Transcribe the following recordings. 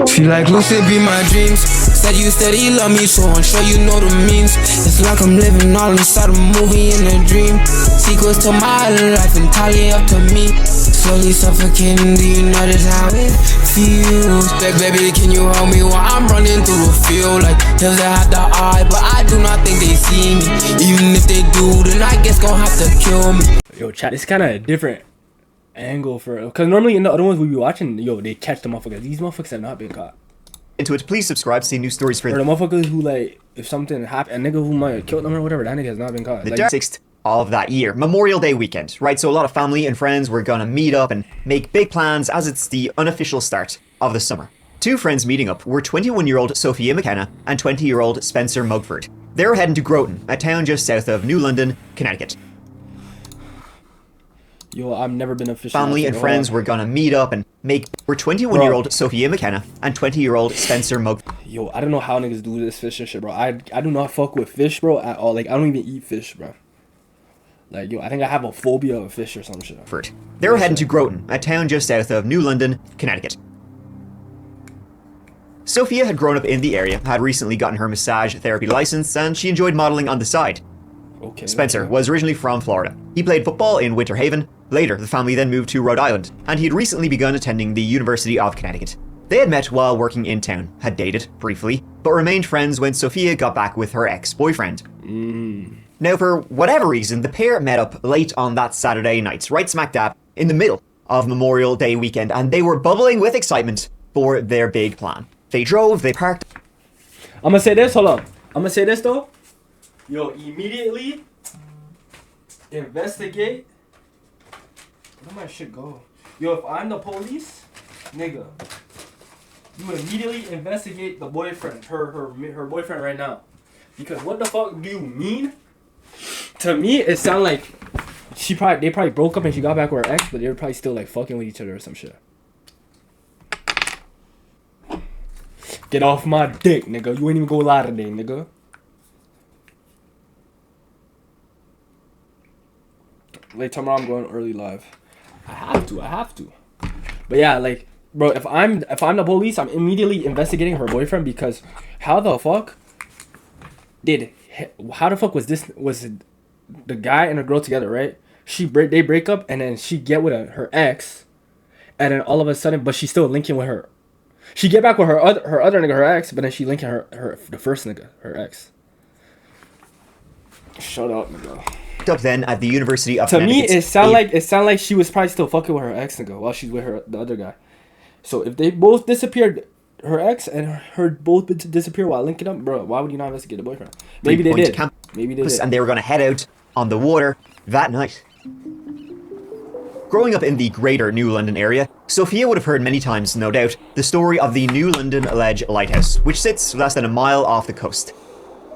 Feel like lucid be my dreams. Said you steady love me, so I'm sure you know the means. It's like I'm living all inside a movie in a dream. Sequels to my life entirely up to me. Slowly suffocating, do you notice how it feels? Like baby, can you help me while I'm running through the field? Like hills that have the eye, but I do not think they see me. Even if they do, then I guess gon' have to kill me. Yo, chat, it's kind of a different angle for, because normally in the other ones we be watching, yo, they catch the motherfuckers. These motherfuckers have not been caught. Into it, please subscribe to see new stories for or the motherfuckers who, like, if something happened, a nigga who might have killed them or whatever, that nigga has not been caught. the Like, 6th of that year, Memorial Day weekend, right? So a lot of family and friends were gonna meet up and make big plans as it's the unofficial start of the summer. Two friends meeting up were 21-year-old Sophia McKenna and 20-year-old Spencer Mugford. They were heading to Groton, a town just south of New London, Connecticut. yo, I've never been official. Family and friends were gonna meet up and make. Were 21-year-old Sophia McKenna and 20-year-old Spencer Mugford. Yo, I don't know how niggas do this fish and shit, bro. I do not fuck with fish, bro, at all. Like, I don't even eat fish, bro. Like, yo, I think I have a phobia of fish or some shit. They were heading to Groton, a town just south of New London, Connecticut. Sophia had grown up in the area, had recently gotten her massage therapy license, and she enjoyed modeling on the side. Okay. Spencer was originally from Florida. He played football in Winter Haven. Later, the family then moved to Rhode Island, and he had recently begun attending the University of Connecticut. They had met while working in town, had dated, briefly, but remained friends when Sophia got back with her ex-boyfriend. Now, for whatever reason, the pair met up late on that Saturday night, right smack dab in the middle of Memorial Day weekend, and they were bubbling with excitement for their big plan. They drove, they parked. I'm gonna say this, hold on. I'm gonna say this though. Yo, immediately investigate. Where my shit go? Yo, if I'm the police, nigga, you immediately investigate the boyfriend, her boyfriend right now. Because what the fuck do you mean? To me, it sound like they probably broke up and she got back with her ex, but they were probably still like fucking with each other or some shit. Get off my dick, nigga. You ain't even go lie today, nigga. Like, tomorrow I'm going early live. I have to. But yeah, like, bro, if I'm the police, I'm immediately investigating her boyfriend, because how the fuck was the guy and the girl together, right? They break up and then she get with her ex, and then all of a sudden, but she's still linking with her. She get back with her other nigga, her ex, but then she linking the first nigga, her ex. Shut up, nigga. Up then at the University of To Connecticut. me, it sound like she was probably still fucking with her ex nigga while she's with the other guy. So if they both disappeared, her ex and her both disappear while linking up, bro, why would you not investigate the boyfriend? Maybe they did. And they were going to head out on the water that night. Growing up in the greater New London area, Sophia would have heard many times, no doubt, the story of the New London Ledge Lighthouse, which sits less than a mile off the coast.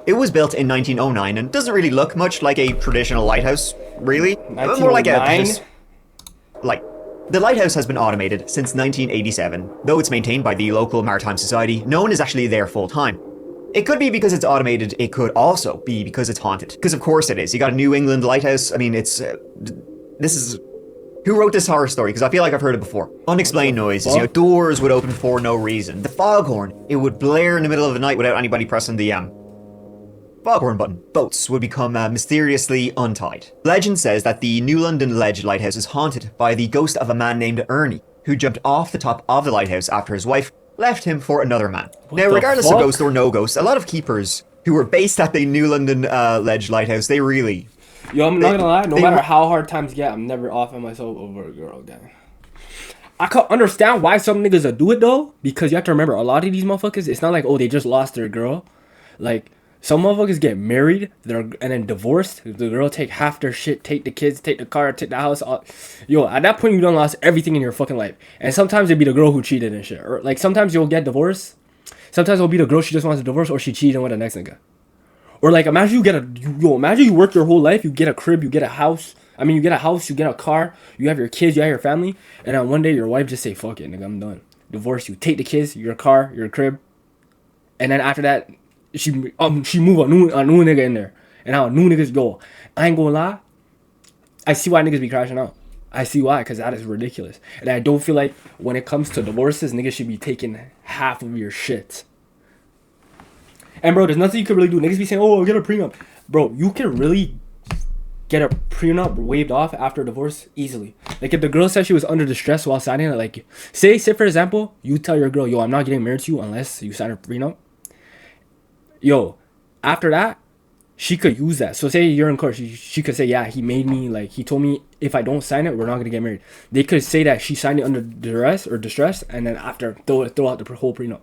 It was built in 1909 and doesn't really look much like a traditional lighthouse, really. More like a... Like, the lighthouse has been automated since 1987, though it's maintained by the local Maritime Society. No one is actually there full-time. It could be because it's automated, it could also be because it's haunted. Because of course it is. You got a New England lighthouse, I mean, it's... this is... Who wrote this horror story? Because I feel like I've heard it before. Unexplained noises, you know, doors would open for no reason. The foghorn, it would blare in the middle of the night without anybody pressing the foghorn button. Boats would become mysteriously untied. Legend says that the New London Ledge Lighthouse is haunted by the ghost of a man named Ernie, who jumped off the top of the lighthouse after his wife left him for another man. Now, regardless of ghost or no ghost, a lot of keepers who were based at the New London Ledge Lighthouse, they really... Yo, I'm not gonna lie, no matter how hard times get, I'm never offing myself over a girl, gang. I could understand why some niggas will do it though, because you have to remember, a lot of these motherfuckers, it's not like, oh, they just lost their girl. Like, some motherfuckers get married, and then divorced. The girl take half their shit, take the kids, take the car, take the house. Yo, at that point, you done lost everything in your fucking life. And sometimes it'd be the girl who cheated and shit. Or, like, sometimes you'll get divorced. Sometimes it'll be the girl, she just wants a divorce, or she cheated with the next nigga. Or like, imagine you work your whole life, you get a crib, you get a house. I mean, you get a house, you get a car, you have your kids, you have your family, and then one day your wife just say, fuck it, nigga, I'm done. Divorce you, take the kids, your car, your crib, and then after that, she move a new nigga in there. And how new niggas go. I ain't gonna lie, I see why niggas be crashing out. I see why, because that is ridiculous. And I don't feel like when it comes to divorces, niggas should be taking half of your shit. And bro, there's nothing you can really do. Niggas be saying, oh, get a prenup. Bro, you can really get a prenup waived off after a divorce easily. Like if the girl said she was under distress while signing it, like say for example, you tell your girl, yo, I'm not getting married to you unless you sign a prenup. Yo, after that, she could use that. So say you're in court, she could say, yeah, he made me, like, he told me if I don't sign it, we're not going to get married. They could say that she signed it under duress or distress, and then after, throw out the whole prenup.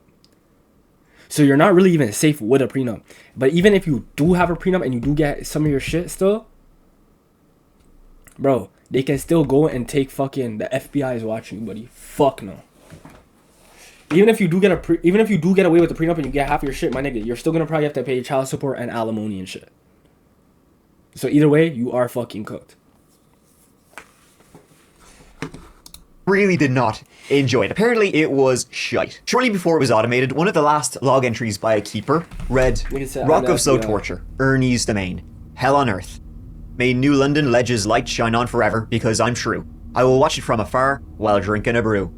So you're not really even safe with a prenup. But even if you do have a prenup and you do get some of your shit still, bro, they can still go and take fucking, the FBI is watching you, buddy. Fuck no. Even if you do get away with the prenup and you get half your shit, my nigga, you're still gonna probably have to pay child support and alimony and shit. So either way, you are fucking cooked. Really did not enjoy it. Apparently it was shite. Shortly before it was automated, one of the last log entries by a keeper read, Rock of Slow Torture, Ernie's Domain, Hell on Earth. May New London Ledge's light shine on forever, because I'm true. I will watch it from afar while drinking a brew.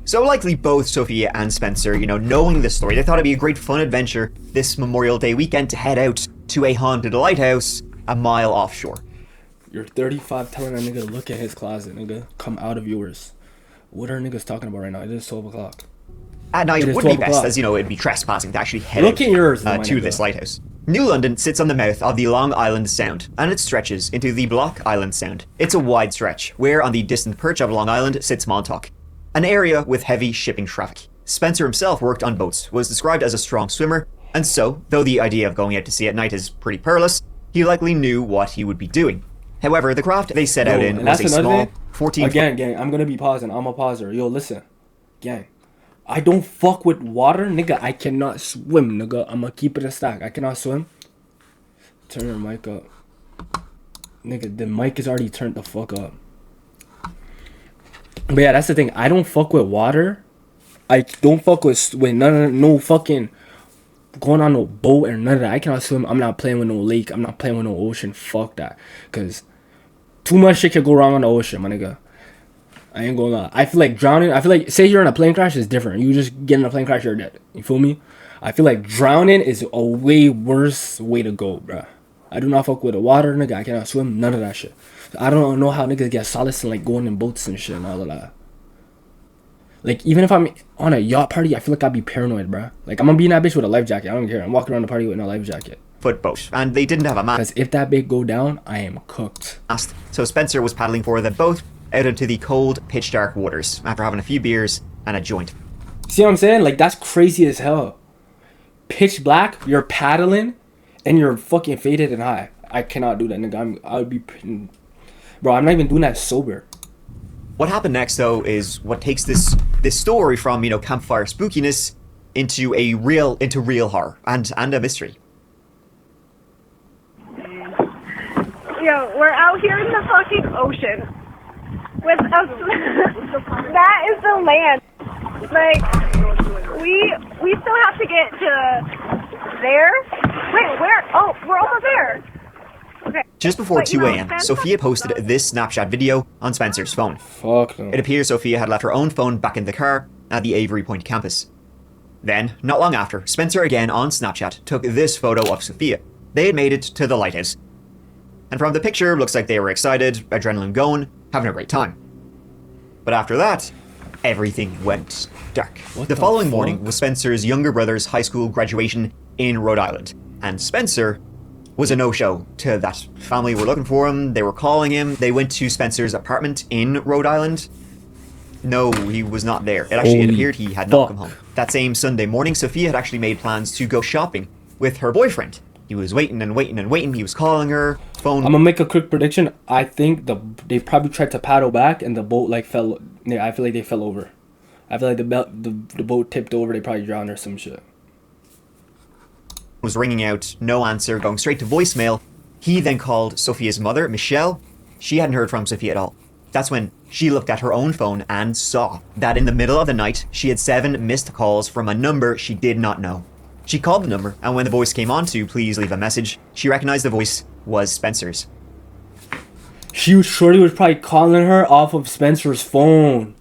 So likely both Sophia and Spencer, knowing this story, they thought it'd be a great fun adventure this Memorial Day weekend to head out to a haunted lighthouse a mile offshore. You're 35 telling a nigga to look at his closet, nigga. Come out of yours. What are niggas talking about right now? It is 12 o'clock. At night it would be best, as it'd be trespassing to actually head out to this lighthouse. New London sits on the mouth of the Long Island Sound, and it stretches into the Block Island Sound. It's a wide stretch, where on the distant perch of Long Island sits Montauk, an area with heavy shipping traffic. Spencer himself worked on boats, was described as a strong swimmer, and so, though the idea of going out to sea at night is pretty perilous, he likely knew what he would be doing. However, the craft they set out in was a small 14... Again, gang, I'm gonna be pausing. I'm a pauser. Yo, listen. Gang. I don't fuck with water, nigga. I cannot swim, nigga. I'ma keep it a stack. I cannot swim. Turn your mic up. Nigga, the mic is already turned the fuck up. But yeah, that's the thing. I don't fuck with water. I don't fuck with no fucking going on no boat or none of that. I cannot swim. I'm not playing with no lake. I'm not playing with no ocean. Fuck that. Cause too much shit can go wrong on the ocean, my nigga. I ain't gonna lie. I feel like drowning. I feel like, say you're in a plane crash, is different. You just get in a plane crash, you're dead. You feel me? I feel like drowning is a way worse way to go, bruh. I do not fuck with the water, nigga. I cannot swim. None of that shit. I don't know how niggas get solace in like going in boats and shit and all of that. Like, even if I'm on a yacht party, I feel like I'd be paranoid, bruh. Like, I'm gonna be in that bitch with a life jacket. I don't care. I'm walking around the party with no life jacket. Foot boat, and they didn't have a mast. Because if that big go down, I am cooked. So Spencer was paddling for the boat out into the cold, pitch dark waters after having a few beers and a joint. See what I'm saying? Like, that's crazy as hell. Pitch black, you're paddling, and you're fucking faded and high. I cannot do that, nigga. I would be... Bro, I'm not even doing that sober. What happened next, though, is what takes this story from, campfire spookiness into real horror and a mystery. Yo, we're out here in the fucking ocean. With us, that is the land. Like, we still have to get to there. Wait, where? Oh, we're almost there. Okay. Just before 2 a.m., Sophia posted this Snapchat video on Spencer's phone. Fuck no. It appears Sophia had left her own phone back in the car at the Avery Point campus. Then, not long after, Spencer again on Snapchat took this photo of Sophia. They had made it to the lighthouse. And from the picture, looks like they were excited, adrenaline going, having a great time. But after that, everything went dark. The following morning was Spencer's younger brother's high school graduation in Rhode Island. And Spencer was a no-show to that. Family were looking for him, they were calling him. They went to Spencer's apartment in Rhode Island. No, he was not there. It appeared he had not come home. That same Sunday morning, Sophia had actually made plans to go shopping with her boyfriend. He was waiting and waiting and waiting. He was calling her. Phone. I'm gonna make a quick prediction. I think they probably tried to paddle back and the boat fell. I feel like they fell over. I feel like the boat tipped over. They probably drowned or some shit. Was ringing out, no answer, going straight to voicemail. He then called Sophia's mother, Michelle. She hadn't heard from Sophia at all. That's when she looked at her own phone and saw that in the middle of the night, she had 7 missed calls from a number she did not know. She called the number, and when the voice came on to please leave a message, she recognized the voice was Spencer's. Shorty was probably calling her off of Spencer's phone.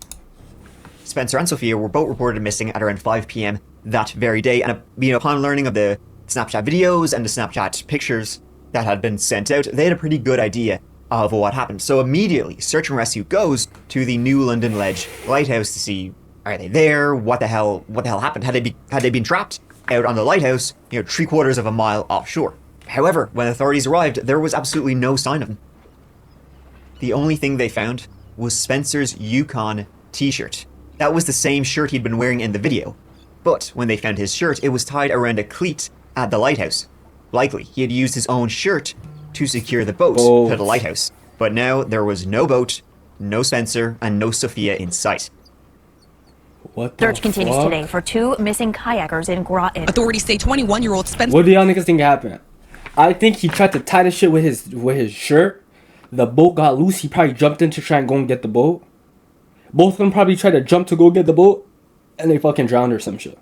Spencer and Sophia were both reported missing at around 5 p.m. that very day, and upon learning of the Snapchat videos and the Snapchat pictures that had been sent out, they had a pretty good idea of what happened. So immediately, search and rescue goes to the New London Ledge lighthouse to see, are they there? What the hell happened? Had they been trapped out on the lighthouse, 3/4 of a mile offshore? However, when authorities arrived, there was absolutely no sign of them. The only thing they found was Spencer's Yukon t-shirt. That was the same shirt he'd been wearing in the video. But when they found his shirt, it was tied around a cleat at the lighthouse. Likely, he had used his own shirt to secure the boat to the lighthouse. But now there was no boat, no Spencer, and no Sophia in sight. What the Search continues fuck? today for 2 missing kayakers in Groton. Authorities say 21-year-old Spencer. What do y'all niggas think happened? I think he tried to tie the shit with his shirt. The boat got loose. He probably jumped in to try and go and get the boat. Both of them probably tried to jump to go get the boat, and they fucking drowned or some shit.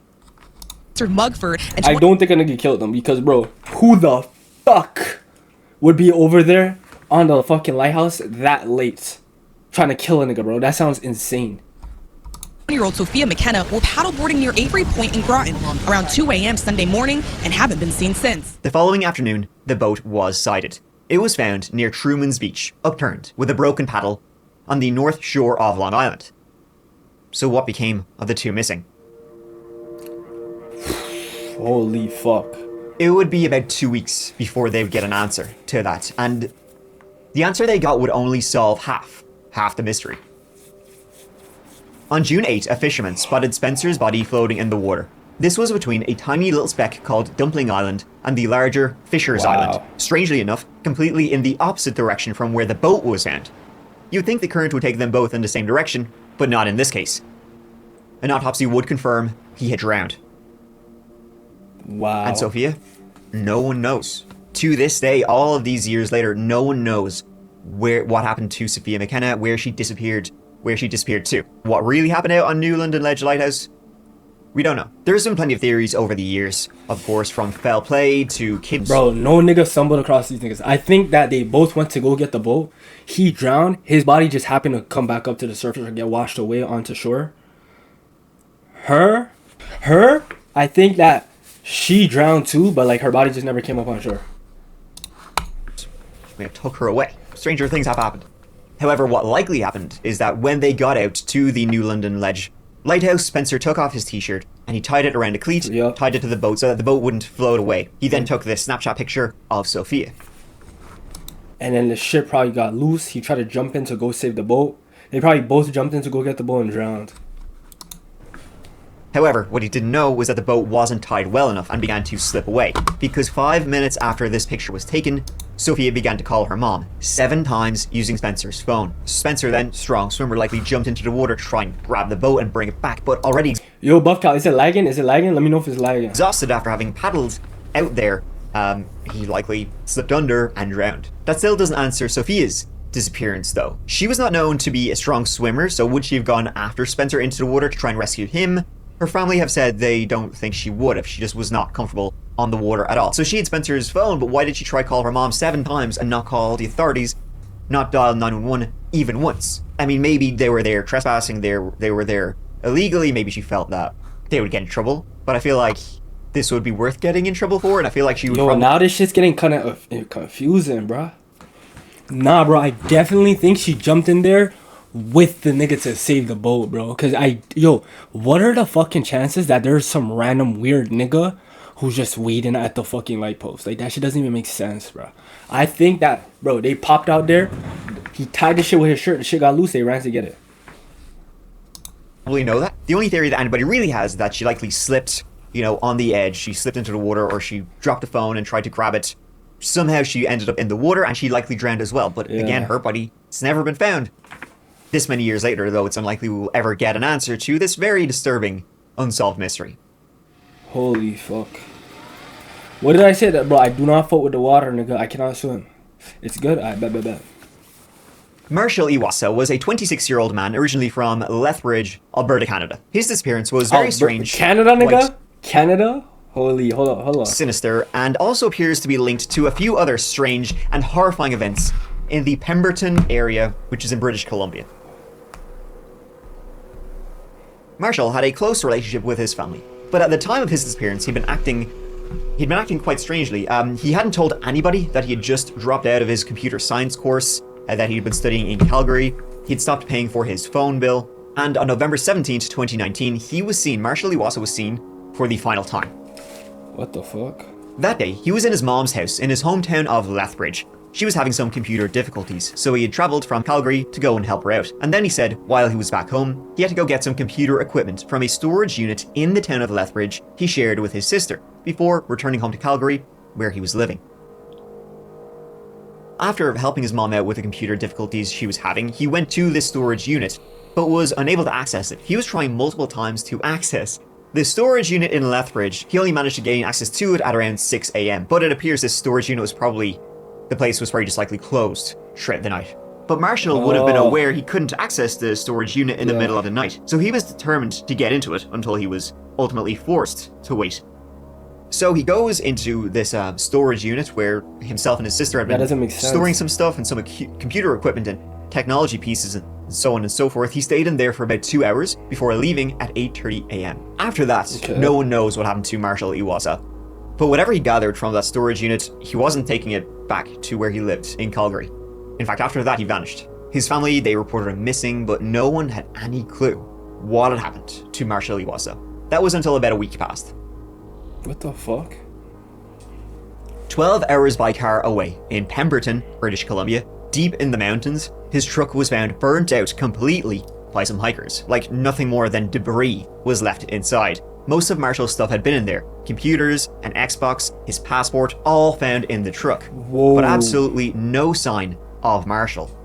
Mugford. And I don't think a nigga killed them because, bro, who the fuck would be over there on the fucking lighthouse that late trying to kill a nigga, bro? That sounds insane. 20-year-old Sophia McKenna were paddleboarding near Avery Point in Groton around 2 a.m. Sunday morning and haven't been seen since. The following afternoon, the boat was sighted. It was found near Truman's Beach, upturned, with a broken paddle, on the north shore of Long Island. So what became of the 2 missing? Holy fuck. It would be about 2 weeks before they would get an answer to that, and the answer they got would only solve half the mystery. On June 8, a fisherman spotted Spencer's body floating in the water. This was between a tiny little speck called Dumpling Island and the larger Fisher's Island, strangely enough, completely in the opposite direction from where the boat was found. You'd think the current would take them both in the same direction, but not in this case. An autopsy would confirm he had drowned. Wow. And Sophia? No one knows. To this day, all of these years later, no one knows what happened to Sophia McKenna, where she disappeared to. What really happened out on New London Ledge Lighthouse? We don't know. There's been plenty of theories over the years, of course, from foul play to kids. Bro, no nigga stumbled across these niggas. I think that they both went to go get the boat. He drowned. His body just happened to come back up to the surface or get washed away onto shore. Her, I think that she drowned too, but like her body just never came up on shore. They took her away. Stranger things have happened. However, what likely happened is that when they got out to the New London Ledge lighthouse, Spencer took off his t-shirt and he tied it around a cleat, tied it to the boat so that the boat wouldn't float away. He then took this Snapchat picture of Sophia. And then the ship probably got loose. He tried to jump in to go save the boat. They probably both jumped in to go get the boat and drowned. However, what he didn't know was that the boat wasn't tied well enough and began to slip away, because 5 minutes after this picture was taken, Sophia began to call her mom 7 times using Spencer's phone. Spencer then, strong swimmer, likely jumped into the water to try and grab the boat and bring it back, but already Yo, Buffcow, is it lagging? Let me know if it's lagging. exhausted after having paddled out there, he likely slipped under and drowned. That still doesn't answer Sophia's disappearance, though. She was not known to be a strong swimmer, so would she have gone after Spencer into the water to try and rescue him? Her family have said they don't think she would if she just was not comfortable on the water at all. So she had Spencer's phone, but why did she try call her mom 7 times and not call the authorities, not dial 911 even once? I mean, maybe they were there trespassing, they were there illegally, maybe she felt that they would get in trouble, but I feel like this would be worth getting in trouble for, and I feel like she would now this shit's getting kind of confusing, bruh. Nah, bro, I definitely think she jumped in there with the nigga to save the boat, bro. Cause what are the fucking chances that there's some random weird nigga who's just waiting at the fucking light post? Like, that shit doesn't even make sense, bro. I think that, bro, they popped out there, he tied the shit with his shirt, the shit got loose, they ran to get it. Probably know that. The only theory that anybody really has is that she likely slipped, on the edge. She slipped into the water, or she dropped the phone and tried to grab it. Somehow she ended up in the water, and she likely drowned as well. But again, her body, it's never been found. This many years later, though, it's unlikely we will ever get an answer to this very disturbing, unsolved mystery. Holy fuck. What did I say? That, bro, I do not fuck with the water, nigga. I cannot swim. It's good. I bet. Marshall Iwasa was a 26-year-old man originally from Lethbridge, Alberta, Canada. His disappearance was very strange. Canada, nigga? Canada? Hold on. Sinister, and also appears to be linked to a few other strange and horrifying events in the Pemberton area, which is in British Columbia. Marshall had a close relationship with his family, but at the time of his disappearance, he'd been acting quite strangely. He hadn't told anybody that he had just dropped out of his computer science course that he'd been studying in Calgary. He'd stopped paying for his phone bill, and on November 17th, 2019, Marshall Iwasa was seen for the final time. What the fuck? That day, he was in his mom's house in his hometown of Lethbridge. She was having some computer difficulties, so he had travelled from Calgary to go and help her out. And then he said, while he was back home, he had to go get some computer equipment from a storage unit in the town of Lethbridge he shared with his sister, before returning home to Calgary, where he was living. After helping his mom out with the computer difficulties she was having, he went to this storage unit, but was unable to access it. He was trying multiple times to access the storage unit in Lethbridge. He only managed to gain access to it at around 6 a.m, but it appears this storage unit was the place was very just likely closed throughout the night. But Marshall would have been aware he couldn't access the storage unit in the middle of the night, so he was determined to get into it until he was ultimately forced to wait. So he goes into this storage unit where himself and his sister had been storing some stuff and some computer equipment and technology pieces and so on and so forth. He stayed in there for about 2 hours before leaving at 8:30 a.m. After that, no one knows what happened to Marshall Iwasa. But whatever he gathered from that storage unit, he wasn't taking it back to where he lived in Calgary. In fact, after that, he vanished. His family, they reported him missing, but no one had any clue what had happened to Marshall Iwasa. That was until about a week passed. What the fuck? 12 hours by car away, in Pemberton, British Columbia, deep in the mountains, his truck was found burnt out completely by some hikers. Like nothing more than debris was left inside. Most of Marshall's stuff had been in there. Computers, an Xbox, his passport, all found in the truck. Whoa. But absolutely no sign of Marshall.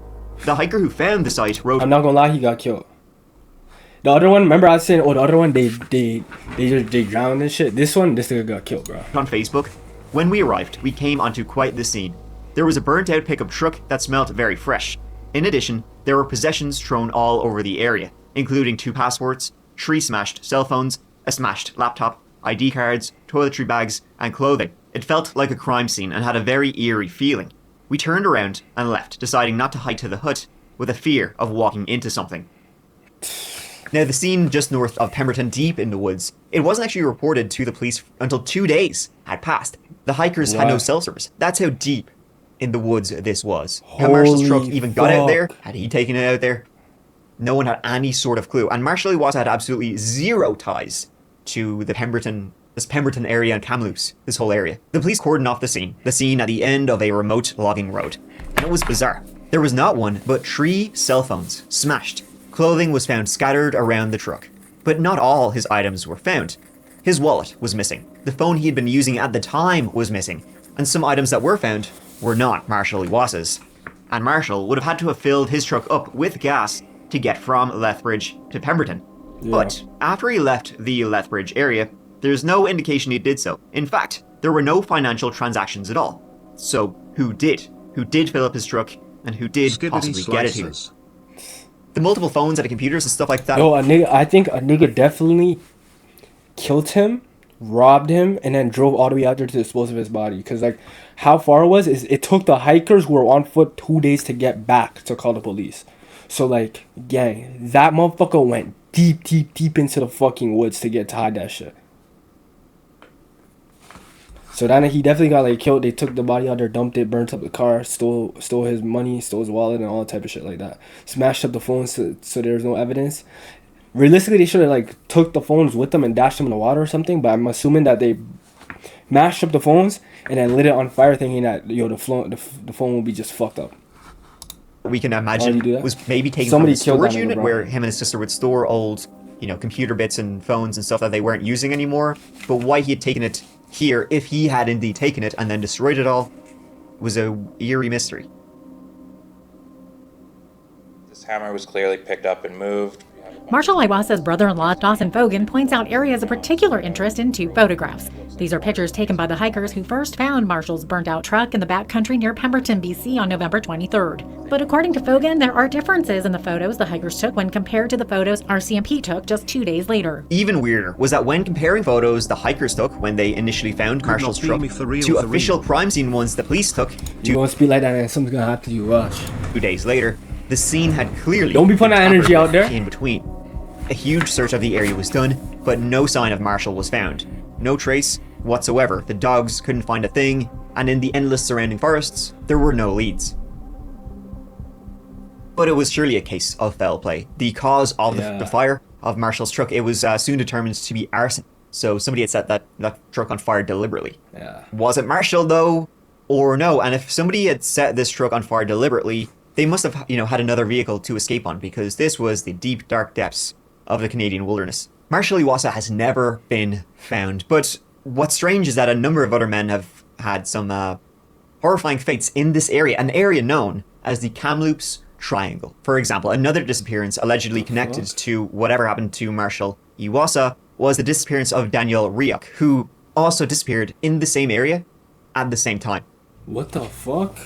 The hiker who found the site wrote, I'm not gonna lie, he got killed. The other one, remember I was saying, the other one, they drowned and shit. This nigga got killed, bro. On Facebook, when we arrived, we came onto quite the scene. There was a burnt out pickup truck that smelled very fresh. In addition, there were possessions thrown all over the area, including 2 passports, 3 smashed cell phones, a smashed laptop, ID cards, toiletry bags, and clothing. It felt like a crime scene and had a very eerie feeling. We turned around and left, deciding not to hike to the hut with a fear of walking into something. Now, the scene just north of Pemberton, deep in the woods, it wasn't actually reported to the police until 2 days had passed. The hikers had no cell service. That's how deep in the woods this was. How Marshall's truck even got out there, had he taken it out there? No one had any sort of clue. And Marshall Iwasa had absolutely zero ties to this Pemberton area and Kamloops, this whole area. The police cordoned off the scene at the end of a remote logging road. And it was bizarre. There was not one, but 3 cell phones smashed. Clothing was found scattered around the truck. But not all his items were found. His wallet was missing. The phone he had been using at the time was missing. And some items that were found were not Marshall Iwasa's. And Marshall would have had to have filled his truck up with gas to get from Lethbridge to Pemberton. Yeah. But after he left the Lethbridge area, there's no indication he did so. In fact, there were no financial transactions at all. So who did? Who did fill up his truck and who did possibly get it here? The multiple phones and the computers and stuff like that. Yo, I think a nigga definitely killed him, robbed him, and then drove all the way out there to dispose of his body. Because, like, how far it was, is it took the hikers who were on foot 2 days to get back to call the police. So, like, gang, that motherfucker went deep into the fucking woods to hide that shit. So then he definitely got, like, killed. They took the body out there, dumped it, burnt up the car, stole his money, stole his wallet, and all type of shit like that. Smashed up the phones so there was no evidence. Realistically, they should have, like, took the phones with them and dashed them in the water or something, but I'm assuming that they mashed up the phones and then lit it on fire, thinking that, yo, the phone will be just fucked up. We can imagine was maybe taken from the storage unit where him and his sister would store old, computer bits and phones and stuff that they weren't using anymore. But why he had taken it here, if he had indeed taken it and then destroyed it all, was a eerie mystery. This hammer was clearly picked up and moved. We have a Marshall Iwasa's brother-in-law, Dawson Fogan, points out areas of particular interest in 2 photographs. These are pictures taken by the hikers who first found Marshall's burnt-out truck in the backcountry near Pemberton, BC on November 23rd. But according to Fogan, there are differences in the photos the hikers took when compared to the photos RCMP took just 2 days later. Even weirder was that when comparing photos the hikers took when they initially found Marshall's truck to official crime scene ones the police took You gonna speak like that and something's gonna happen to you, watch. 2 days later, the scene had clearly Don't be putting that energy out there. in between. A huge search of the area was done, but no sign of Marshall was found. No trace whatsoever. The dogs couldn't find a thing, and in the endless surrounding forests, there were no leads. But it was surely a case of foul play. The cause of the fire of Marshall's truck, it was soon determined to be arson. So somebody had set that truck on fire deliberately. Yeah. Was it Marshall though? Or no? And if somebody had set this truck on fire deliberately, they must have, had another vehicle to escape on, because this was the deep, dark depths of the Canadian wilderness. Marshall Iwasa has never been found, but what's strange is that a number of other men have had some horrifying fates in this area, an area known as the Kamloops Triangle. For example, another disappearance allegedly connected to whatever happened to Marshall Iwasa was the disappearance of Daniel Ryuk, who also disappeared in the same area at the same time. What the fuck?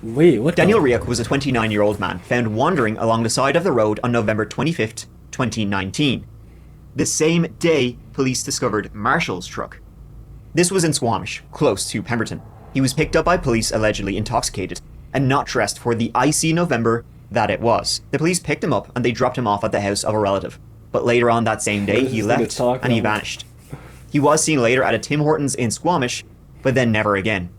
Wait, what? Daniel Ryuk was a 29-year-old man found wandering along the side of the road on November 25th, 2019. The same day, police discovered Marshall's truck. This was in Squamish, close to Pemberton. He was picked up by police allegedly intoxicated and not dressed for the icy November that it was. The police picked him up and they dropped him off at the house of a relative. But later on that same day, he left and he vanished. He was seen later at a Tim Hortons in Squamish, but then never again.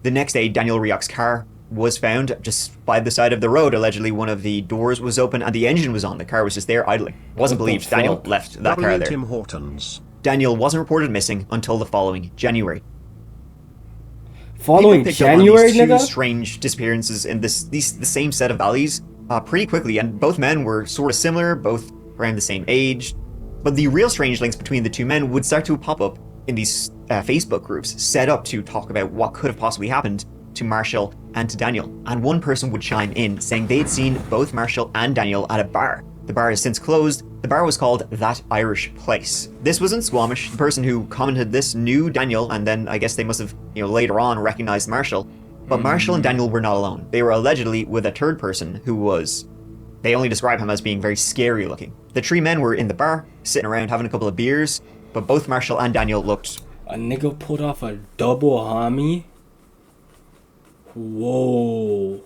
The next day, Daniel Ryuk's car was found just by the side of the road. Allegedly, one of the doors was open and the engine was on. The car was just there idling. Wasn't believed Daniel left that car there. Tim Hortons. Daniel wasn't reported missing until the following January. Following January, two nigga? strange disappearances in the same set of valleys pretty quickly, and both men were sort of similar, both around the same age. But the real strange links between the two men would start to pop up in these Facebook groups set up to talk about what could have possibly happened to Marshall and to Daniel. And one person would chime in saying they'd seen both Marshall and Daniel at a bar. The bar has since closed. The bar was called That Irish Place. This was in Squamish. The person who commented this knew Daniel, and then I guess they must have, later on recognized Marshall. But Marshall and Daniel were not alone. They were allegedly with a third person who was... They only describe him as being very scary looking. The three men were in the bar, sitting around having a couple of beers, but both Marshall and Daniel looked... A nigga pulled off a double homie? Whoa.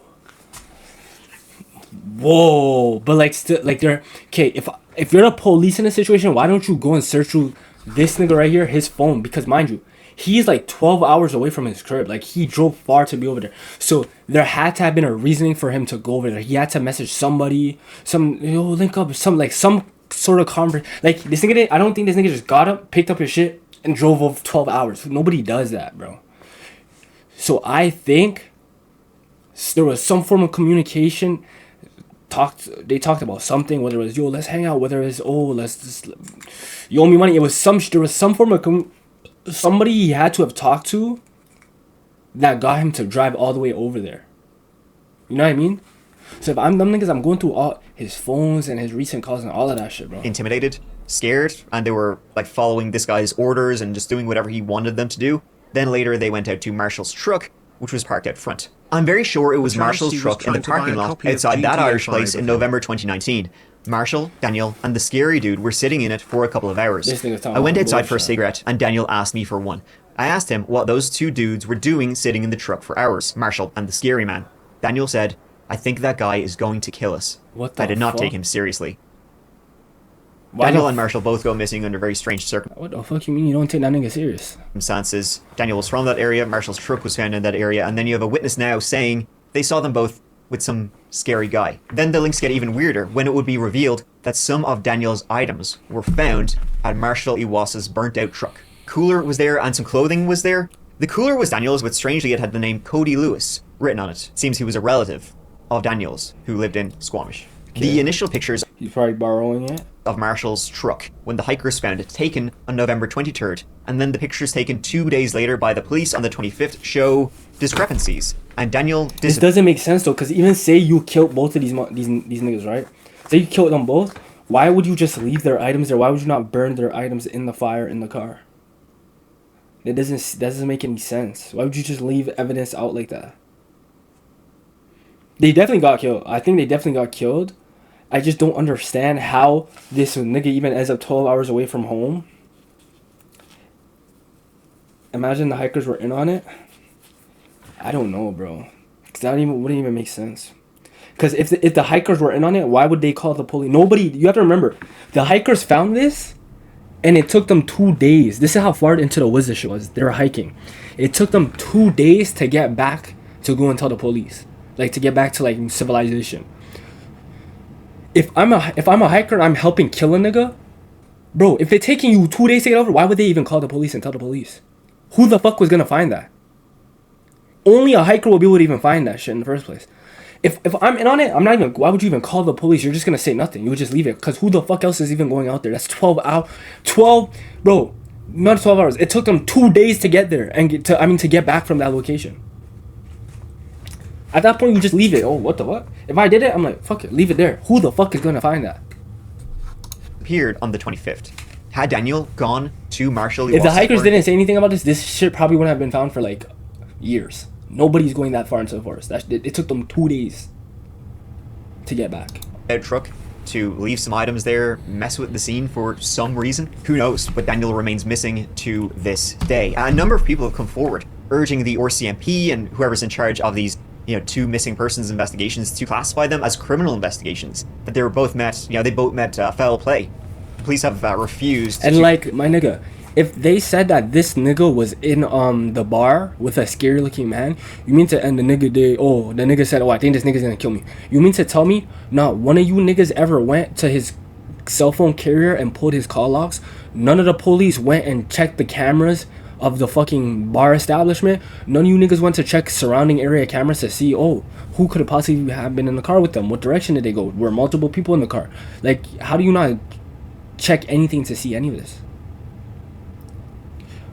But still, they're okay. If you're the police in a situation, why don't you go and search through this nigga right here, his phone? Because mind you, he's 12 hours away from his crib. He drove far to be over there. So there had to have been a reasoning for him to go over there. He had to message somebody, link up, some sort of conversation. This nigga didn't. I don't think this nigga just got up, picked up his shit, and drove over 12 hours. Nobody does that, bro. So I think there was some form of communication. They talked about something, whether it was let's hang out, whether it was let's just you owe me money. There was some form of somebody he had to have talked to that got him to drive all the way over there. You know what I mean? So if I'm them niggas, I'm going through all his phones and his recent calls and all of that shit, bro. Intimidated, scared, and they were following this guy's orders and just doing whatever he wanted them to do. Then later they went out to Marshall's truck, which was parked out front. I'm very sure it was Marshall's truck in the parking lot outside That Irish Place in November 2019. Marshall, Daniel, and the scary dude were sitting in it for a couple of hours. I went outside for a cigarette, and Daniel asked me for one. I asked him what those two dudes were doing sitting in the truck for hours, Marshall and the scary man. Daniel said, "I think that guy is going to kill us." I did not take him seriously. Daniel and Marshall both go missing under very strange circumstances. What the fuck you mean you don't take that nigga serious? Daniel was from that area, Marshall's truck was found in that area, and then you have a witness now saying they saw them both with some scary guy. Then the links get even weirder when it would be revealed that some of Daniel's items were found at Marshall Iwasa's burnt out truck. Cooler was there and some clothing was there. The cooler was Daniel's, but strangely it had the name Cody Lewis written on it. Seems he was a relative of Daniel's who lived in Squamish. Okay. The initial pictures he's probably borrowing it of Marshall's truck when the hikers found it taken on November 23rd, and then the pictures taken 2 days later by the police on the 25th show discrepancies. And Daniel this doesn't make sense though, because even say you killed both of these niggas, right? Say you killed them both. Why would you just leave their items there? Why would you not burn their items in the fire in the car? It doesn't make any sense. Why would you just leave evidence out like that? They definitely got killed. I think they definitely got killed. I just don't understand how this nigga even ends up 12 hours away from home. Imagine the hikers were in on it. I don't know, bro. Cause that wouldn't even make sense. Because if the hikers were in on it, why would they call the police? Nobody. You have to remember, the hikers found this, and it took them 2 days. This is how far into the woods this shit was. They were hiking. It took them 2 days to get back to go and tell the police, like to get back to like civilization. If I'm a hiker and I'm helping kill a nigga, bro, if it's taking you 2 days to get over, why would they even call the police and tell the police? Who the fuck was gonna find that? Only a hiker will be able to even find that shit in the first place. If I'm in on it, I'm not even. Why would you even call the police? You're just gonna say nothing. You would just leave it. Cause who the fuck else is even going out there? That's 12 hours. 12, bro. Not 12 hours. It took them 2 days to get there and to get back from that location. At that point, you just leave it. Oh, what the what? If I did it, I'm like, fuck it, leave it there. Who the fuck is gonna find that? Appeared on the 25th. Had Daniel gone to Marshall? If the hikers didn't say anything about this shit probably wouldn't have been found for like years. Nobody's going that far into the forest. It took them 2 days to get back. A truck to leave some items there, mess with the scene for some reason. Who knows? But Daniel remains missing to this day. A number of people have come forward, urging the RCMP and whoever's in charge of these, two missing persons investigations to classify them as criminal investigations. That they were both met, they both met foul play. Police have refused. And like my nigga, if they said that this nigga was in the bar with a scary looking man, you mean to and the nigga said, I think this nigga's gonna kill me. You mean to tell me not one of you niggas ever went to his cell phone carrier and pulled his call logs? None of the police went and checked the cameras of the fucking bar establishment. None of you niggas went to check surrounding area cameras to see, who could have possibly have been in the car with them? What direction did they go? Were multiple people in the car? Like, how do you not check anything to see any of this?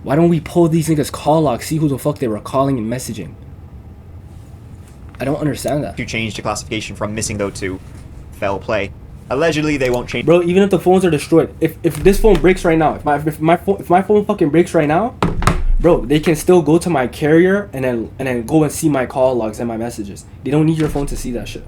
Why don't we pull these niggas' call logs, see who the fuck they were calling and messaging? I don't understand that. To change the classification from missing, though, to foul play. Allegedly, they won't change. Bro, even if the phones are destroyed, if this phone breaks right now, if my phone fucking breaks right now, bro, they can still go to my carrier and then go and see my call logs and my messages. They don't need your phone to see that shit.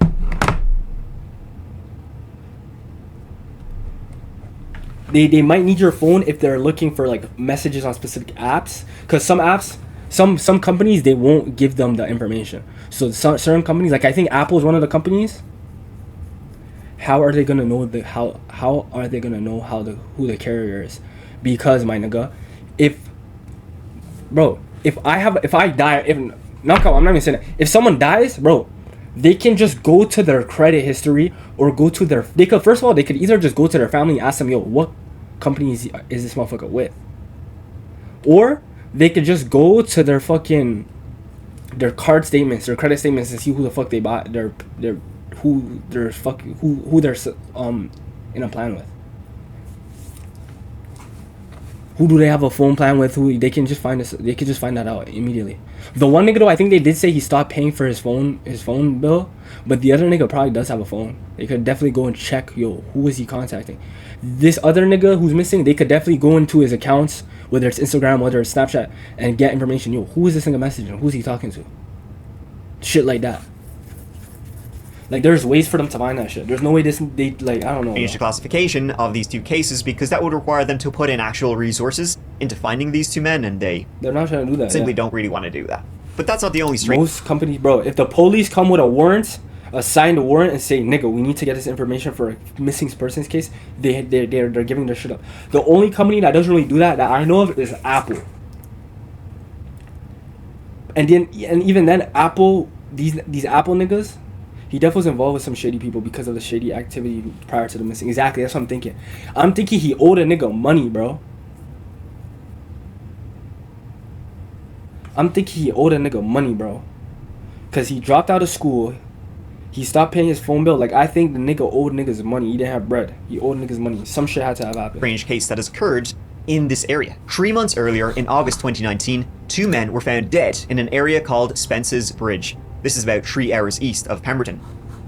They might need your phone if they're looking for like messages on specific apps, because some apps, some companies, they won't give them the information. So certain companies, like I think Apple is one of the companies. How are they gonna know how are they gonna know who the carrier is? Because my nigga, if I die, I'm not even saying that. If someone dies, bro, they can just go to their credit history or go to their. They could either just go to their family and ask them, what company is this motherfucker with, or they could just go to their card statements, their credit statements, and see who the fuck they bought, who they're in a plan with. Who do they have a phone plan with? Who they can just find this? They can just find that out immediately. The one nigga though, I think they did say he stopped paying for his phone bill, but the other nigga probably does have a phone. They could definitely go and check, who is he contacting? This other nigga who's missing, they could definitely go into his accounts, whether it's Instagram, whether it's Snapchat, and get information. Who is this nigga messaging? Who's he talking to? Shit like that. Like, there's ways for them to find that shit. There's no way I don't know. Change the classification of these two cases because that would require them to put in actual resources into finding these two men, and they're not trying to do that. Simply don't really want to do that. But that's not the only string. Most companies, bro, if the police come with a signed warrant and say, nigga, we need to get this information for a missing persons case, they're giving their shit up. The only company that doesn't really do that I know of is Apple. And even then, Apple, these Apple niggas, he definitely was involved with some shady people because of the shady activity prior to the missing. Exactly, that's what I'm thinking. I'm thinking he owed a nigga money, bro. Because he dropped out of school. He stopped paying his phone bill. Like, I think the nigga owed niggas money. He didn't have bread. He owed niggas money. Some shit had to have happened. Strange case that has occurred in this area. 3 months earlier, in August 2019, 2 men were found dead in an area called Spence's Bridge. This is about 3 hours east of Pemberton.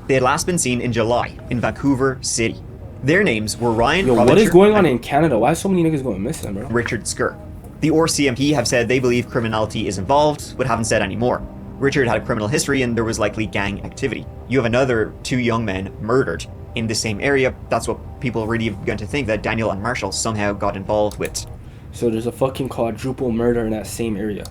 They had last been seen in July in Vancouver City. Their names were Ryan Yo, Robicher what is going on and in Canada? Why are so many niggas going missing, bro? Richard Skur. The RCMP have said they believe criminality is involved, but haven't said any more. Richard had a criminal history and there was likely gang activity. You have another 2 young men murdered in the same area. That's what people really have begun to think, that Daniel and Marshall somehow got involved with. So there's a fucking quadruple murder in that same area.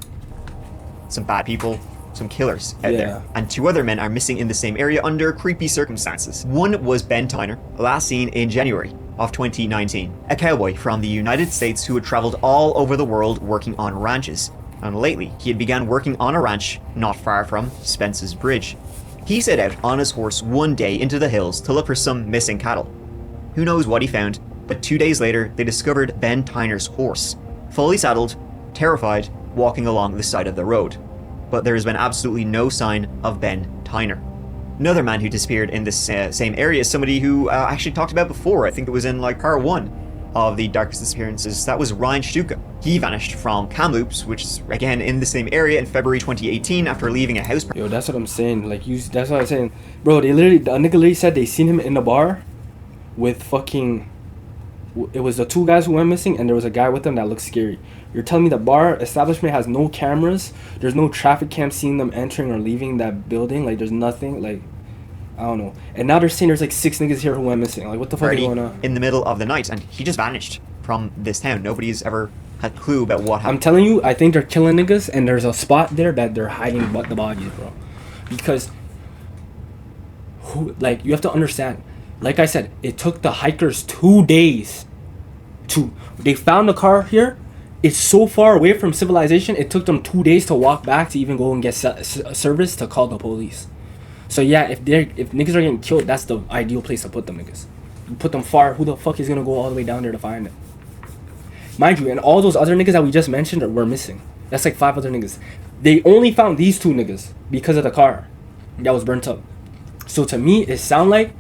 Some bad people, some killers out Yeah. there. And 2 other men are missing in the same area under creepy circumstances. One was Ben Tyner, last seen in January of 2019. A cowboy from the United States who had traveled all over the world working on ranches. And lately, he had begun working on a ranch not far from Spence's Bridge. He set out on his horse one day into the hills to look for some missing cattle. Who knows what he found, but 2 days later, they discovered Ben Tyner's horse, fully saddled, terrified, walking along the side of the road. But there has been absolutely no sign of Ben Tyner. Another man who disappeared in this same area is somebody who I actually talked about before. I think it was in like part 1 of the Darkest Disappearances. That was Ryan Stuka. He vanished from Kamloops, which is again in the same area, in February 2018 after leaving a house party. Yo, that's what I'm saying. Like, that's what I'm saying. Bro, the nigga literally said they seen him in the bar with fucking... It was the 2 guys who went missing, and there was a guy with them that looked scary. You're telling me the bar establishment has no cameras? There's no traffic cam seeing them entering or leaving that building? Like, there's nothing? Like, I don't know. And now they're saying there's like 6 niggas here who went missing. Like, what the fuck is going on? In the middle of the night, and he just vanished from this town. Nobody's ever had a clue about what happened. I'm telling you, I think they're killing niggas, and there's a spot there that they're hiding the bodies, bro. Because, like, you have to understand. Like I said, it took the hikers 2 days they found the car here. It's so far away from civilization, it took them 2 days to walk back to even go and get service to call the police. So yeah, if niggas are getting killed, that's the ideal place to put them niggas. You put them far, who the fuck is gonna go all the way down there to find it? Mind you, and all those other niggas that we just mentioned were missing. That's like 5 other niggas. They only found these 2 niggas because of the car that was burnt up. So to me, it sound like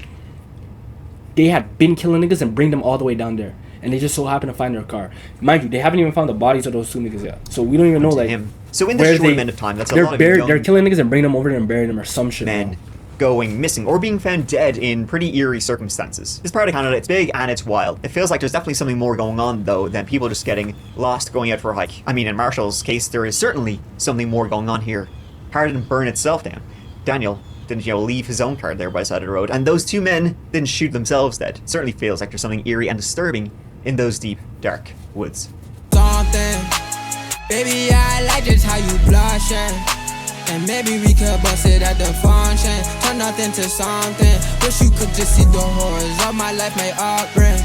they had been killing niggas and bring them all the way down there. And they just so happened to find their car. Mind you, they haven't even found the bodies of those 2 niggas yet. So we don't even know, like... So in this short amount of time, that's a lot of they're killing niggas and bring them over there and bury them or some shit. Men going missing or being found dead in pretty eerie circumstances. This part of Canada, it's big and it's wild. It feels like there's definitely something more going on, though, than people just getting lost going out for a hike. I mean, in Marshall's case, there is certainly something more going on here. Car didn't burn itself down. Daniel didn't, leave his own car there by the side of the road. And those 2 men didn't shoot themselves dead. It certainly feels like there's something eerie and disturbing in those deep, dark woods. Something, baby, I like just how you blushing. And maybe we could bust it at the function. Turn nothing to something. Wish you could just see the horrors of my life, my upbringing.